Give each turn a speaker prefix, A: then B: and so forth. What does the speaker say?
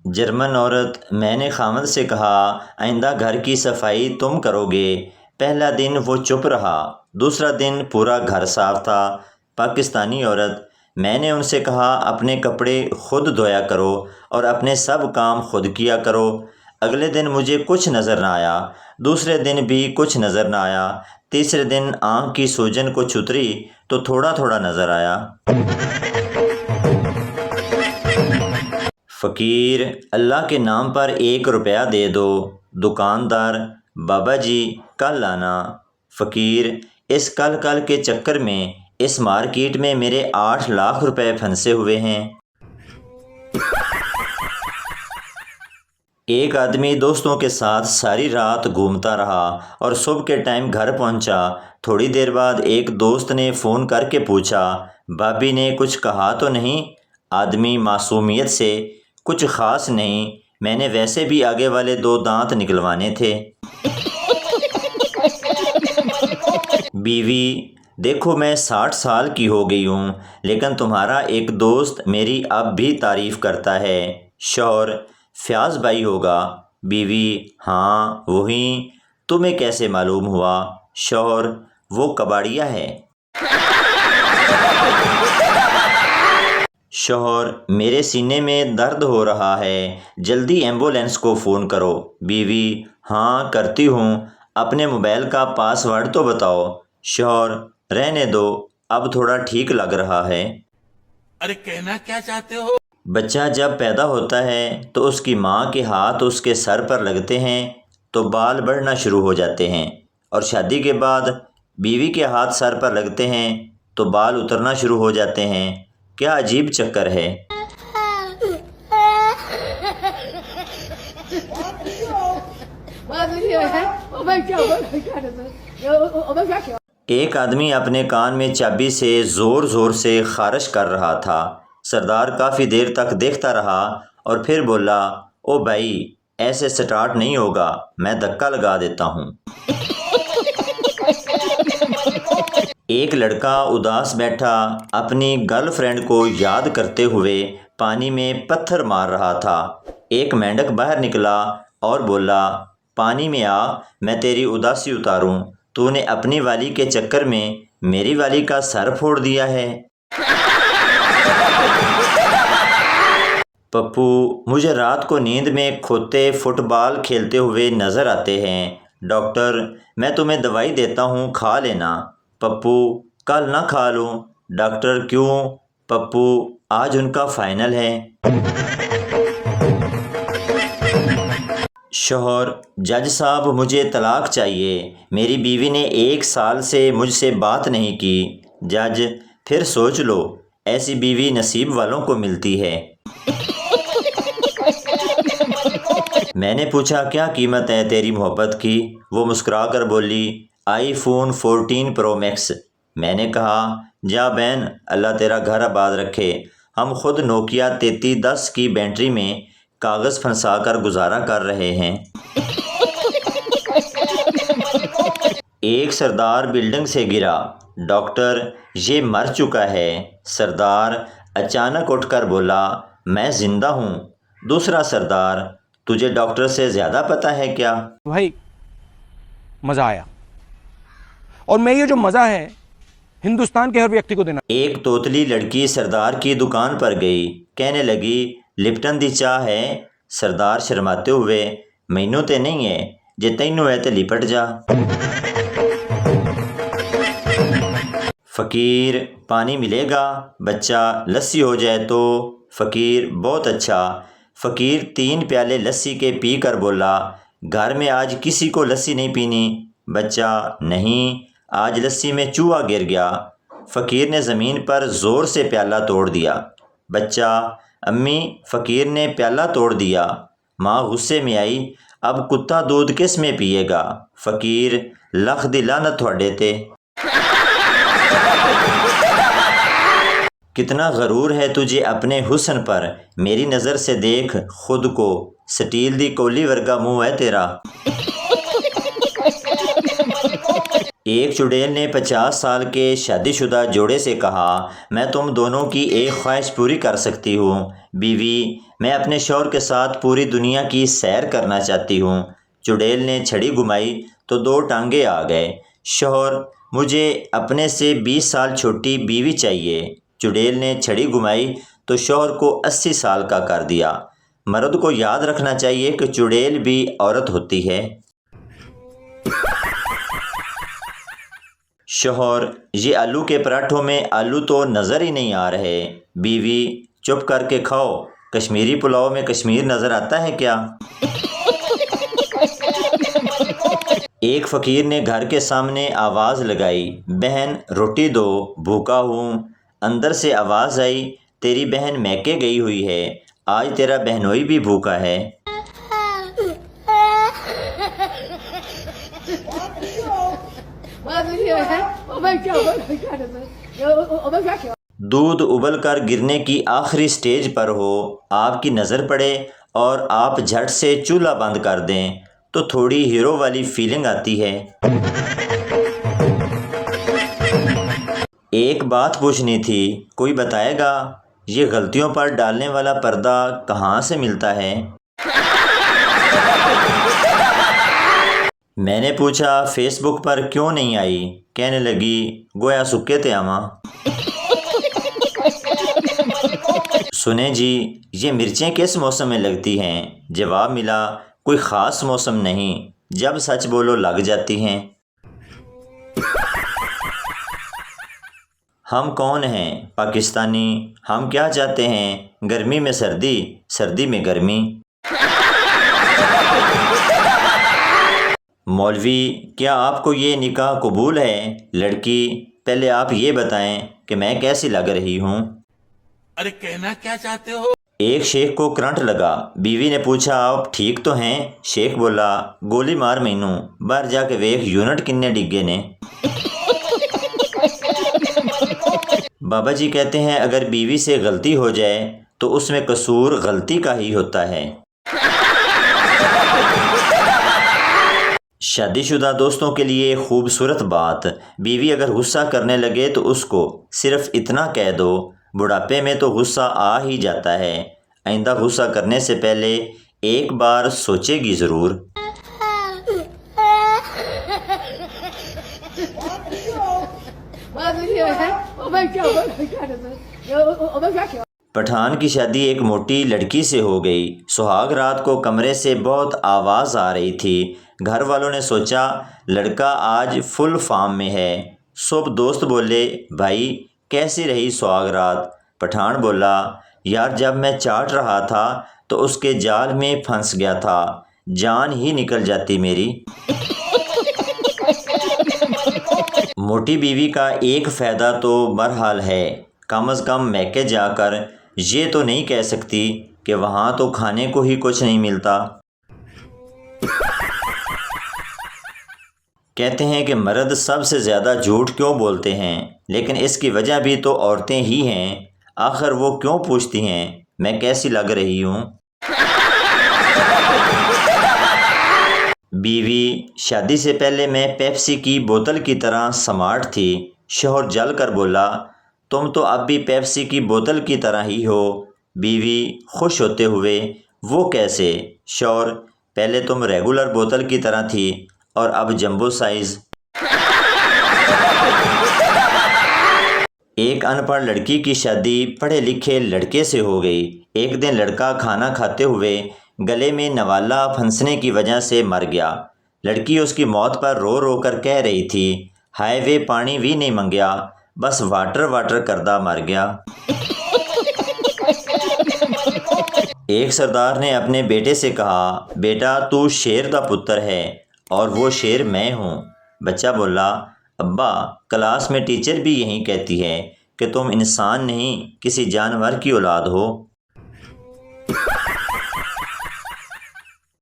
A: German औरत, मैंने खामद से कहा, आइंदा घर की सफाई तुम करोगे। पहला दिन वो चुप रहा, दूसरा दिन पूरा घर साफ था। पाकिस्तानी औरत, मैंने उनसे कहा, अपने कपड़े खुद धोया करो और अपने सब काम खुद किया करो। अगले दिन मुझे कुछ नज़र ना आया, दूसरे दिन भी कुछ नज़र ना आया, तीसरे दिन आँख की सूजन को छुतरी तो थोड़ा थोड़ा नज़र आया। फ़कीर, अल्लाह के नाम पर 1 रुपया दे दो। दुकानदार, बाबा जी कल आना। फ़कीर, इस कल कल के चक्कर में इस मार्केट में मेरे 8 लाख रुपए फंसे हुए हैं। एक आदमी दोस्तों के साथ सारी रात घूमता रहा और सुबह के टाइम घर पहुंचा। थोड़ी देर बाद एक दोस्त ने फ़ोन करके पूछा, भाभी ने कुछ कहा तो नहीं? आदमी मासूमियत से, कुछ ख़ास नहीं, मैंने वैसे भी आगे वाले 2 दांत निकलवाने थे। बीवी, देखो मैं 60 साल की हो गई हूँ, लेकिन तुम्हारा एक दोस्त मेरी अब भी तारीफ़ करता है। शौहर, फ्याज भाई होगा। बीवी, हाँ वही। तुम्हें कैसे मालूम हुआ? शौहर, वो कबाड़िया है। शौहर, मेरे सीने में दर्द हो रहा है, जल्दी एम्बुलेंस को फ़ोन करो। बीवी, हाँ करती हूँ, अपने मोबाइल का पासवर्ड तो बताओ। शौहर, रहने दो, अब थोड़ा ठीक लग रहा है।
B: अरे कहना क्या चाहते हो?
A: बच्चा जब पैदा होता है तो उसकी माँ के हाथ उसके सर पर लगते हैं तो बाल बढ़ना शुरू हो जाते हैं, और शादी के बाद बीवी के हाथ सर पर लगते हैं तो बाल उतरना शुरू हो जाते हैं। क्या अजीब चक्कर है। एक आदमी अपने कान में चाबी से ज़ोर ज़ोर से खारिश कर रहा था। सरदार काफ़ी देर तक देखता रहा और फिर बोला, ओ भाई, ऐसे स्टार्ट नहीं होगा, मैं धक्का लगा देता हूँ। एक लड़का उदास बैठा अपनी गर्लफ्रेंड को याद करते हुए पानी में पत्थर मार रहा था। एक मेंढक बाहर निकला और बोला, पानी में आ, मैं तेरी उदासी उतारूं। तूने अपनी वाली के चक्कर में मेरी वाली का सर फोड़ दिया है। पप्पू, मुझे रात को नींद में खोते फुटबॉल खेलते हुए नज़र आते हैं। डॉक्टर, मैं तुम्हें दवाई देता हूँ, खा लेना। पप्पू, कल ना खा लूँ। डॉक्टर, क्यों? पप्पू, आज उनका फाइनल है। शौहर, जज साहब मुझे तलाक चाहिए, मेरी बीवी ने 1 साल से मुझसे बात नहीं की। जज, फिर सोच लो, ऐसी बीवी नसीब वालों को मिलती है। मैंने पूछा, क्या कीमत है तेरी मोहब्बत की? वो मुस्कुरा कर बोली, आईफोन 14 प्रो मैक्स। मैंने कहा, जा बहन, अल्लाह तेरा घर आबाद रखे, हम खुद नोकिया 3310 की बैटरी में कागज़ फंसा कर गुजारा कर रहे हैं। एक सरदार बिल्डिंग से गिरा। डॉक्टर, ये मर चुका है। सरदार अचानक उठकर बोला, मैं जिंदा हूँ। दूसरा सरदार, तुझे डॉक्टर से ज़्यादा पता है क्या?
C: भाई मज़ा आया, और मैं ये जो मज़ा है हिंदुस्तान के हर व्यक्ति को देना।
A: एक तोतली लड़की सरदार की दुकान पर गई, कहने लगी, लिप्टन दी चाह है? सरदार शर्माते हुए, मैनू ते नहीं है, जे तैनू है तो लिपट जा। फ़कीर, पानी मिलेगा? बच्चा, लस्सी हो जाए तो। फ़कीर, बहुत अच्छा। फ़कीर 3 प्याले लस्सी के पी कर बोला, घर में आज किसी को लस्सी नहीं पीनी। बच्चा, नहीं, आज लस्सी में चूहा गिर गया। फ़कीर ने ज़मीन पर ज़ोर से प्याला तोड़ दिया। बच्चा, अम्मी, फ़कीर ने प्याला तोड़ दिया। माँ गुस्से में आई, अब कुत्ता दूध किस में पिएगा? फ़कीर, लख दी लानत तुहाडे ते। कितना गरूर है तुझे अपने हुस्न पर, मेरी नज़र से देख खुद को, स्टील दी कोली वर्गा मुँह है तेरा। एक चुड़ैल ने 50 साल के शादीशुदा जोड़े से कहा, मैं तुम दोनों की एक ख्वाहिश पूरी कर सकती हूँ। बीवी, मैं अपने शौहर के साथ पूरी दुनिया की सैर करना चाहती हूँ। चुड़ैल ने छड़ी घुमाई तो 2 टांगे आ गए। शौहर, मुझे अपने से 20 साल छोटी बीवी चाहिए। चुड़ैल ने छड़ी घुमाई तो शौहर को 80 साल का कर दिया। मर्द को याद रखना चाहिए कि चुड़ैल भी औरत होती है। शौहर, ये आलू के पराठों में आलू तो नज़र ही नहीं आ रहे। बीवी, चुप करके खाओ, कश्मीरी पुलाव में कश्मीर नज़र आता है क्या? एक फ़कीर ने घर के सामने आवाज़ लगाई, बहन रोटी दो, भूखा हूँ। अंदर से आवाज़ आई, तेरी बहन मैके गई हुई है, आज तेरा बहनोई भी भूखा है। दूध उबल कर गिरने की आखिरी स्टेज पर हो, आपकी नज़र पड़े और आप झट से चूल्हा बंद कर दें तो थोड़ी हीरो वाली फीलिंग आती है। एक बात पूछनी थी, कोई बताएगा ये गलतियों पर डालने वाला पर्दा कहाँ से मिलता है? मैंने पूछा, फेसबुक पर क्यों नहीं आई? कहने लगी, गोया सुक्के थे आमा। सुने जी, ये मिर्चें किस मौसम में लगती हैं? जवाब मिला, कोई ख़ास मौसम नहीं, जब सच बोलो लग जाती हैं। हम कौन हैं? पाकिस्तानी। हम क्या चाहते हैं? गर्मी में सर्दी, सर्दी में गर्मी। मौलवी, क्या आपको ये निकाह कबूल है? लड़की, पहले आप ये बताएं कि मैं कैसी लग रही हूँ।
B: अरे कहना क्या चाहते हो?
A: एक शेख को करंट लगा। बीवी ने पूछा, आप ठीक तो हैं? शेख बोला, गोली मार मैनू, बाहर जाके वेख यूनिट किन्ने डिगे ने। बाबा जी कहते हैं, अगर बीवी से गलती हो जाए तो उसमें कसूर गलती का ही होता है। शादीशुदा दोस्तों के लिए खूबसूरत बात, बीवी अगर गुस्सा करने लगे तो उसको सिर्फ इतना कह दो, बुढ़ापे में तो गुस्सा आ ही जाता है, आइंदा गुस्सा करने से पहले एक बार सोचेगी ज़रूर। पठान की शादी एक मोटी लड़की से हो गई। सुहाग रात को कमरे से बहुत आवाज़ आ रही थी। घर वालों ने सोचा लड़का आज फुल फॉर्म में है। सब दोस्त बोले, भाई कैसी रही सुहाग रात? पठान बोला, यार जब मैं चाट रहा था तो उसके जाल में फंस गया था, जान ही निकल जाती मेरी। मोटी बीवी का एक फ़ायदा तो बहरहाल है, कम अज़ कम मैके जाकर ये तो नहीं कह सकती कि वहाँ तो खाने को ही कुछ नहीं मिलता। कहते हैं कि मर्द सबसे ज़्यादा झूठ क्यों बोलते हैं, लेकिन इसकी वजह भी तो औरतें ही हैं। आखिर वो क्यों पूछती हैं मैं कैसी लग रही हूँ। बीवी, शादी से पहले मैं पेप्सी की बोतल की तरह स्मार्ट थी। शौहर जल कर बोला, तुम तो अब भी पेप्सी की बोतल की तरह ही हो। बीवी खुश होते हुए, वो कैसे? शौहर, पहले तुम रेगुलर बोतल की तरह थी और अब जंबो साइज़। एक अनपढ़ लड़की की शादी पढ़े लिखे लड़के से हो गई। एक दिन लड़का खाना खाते हुए गले में नवाला फंसने की वजह से मर गया। लड़की उसकी मौत पर रो रो कर कह रही थी, हाय वे पानी भी नहीं मंगया, बस वाटर वाटर करदा मर गया। एक सरदार ने अपने बेटे से कहा, बेटा तू शेर दा पुत्र है और वो शेर मैं हूँ। बच्चा बोला, अब्बा क्लास में टीचर भी यही कहती है कि तुम इंसान नहीं किसी जानवर की औलाद हो।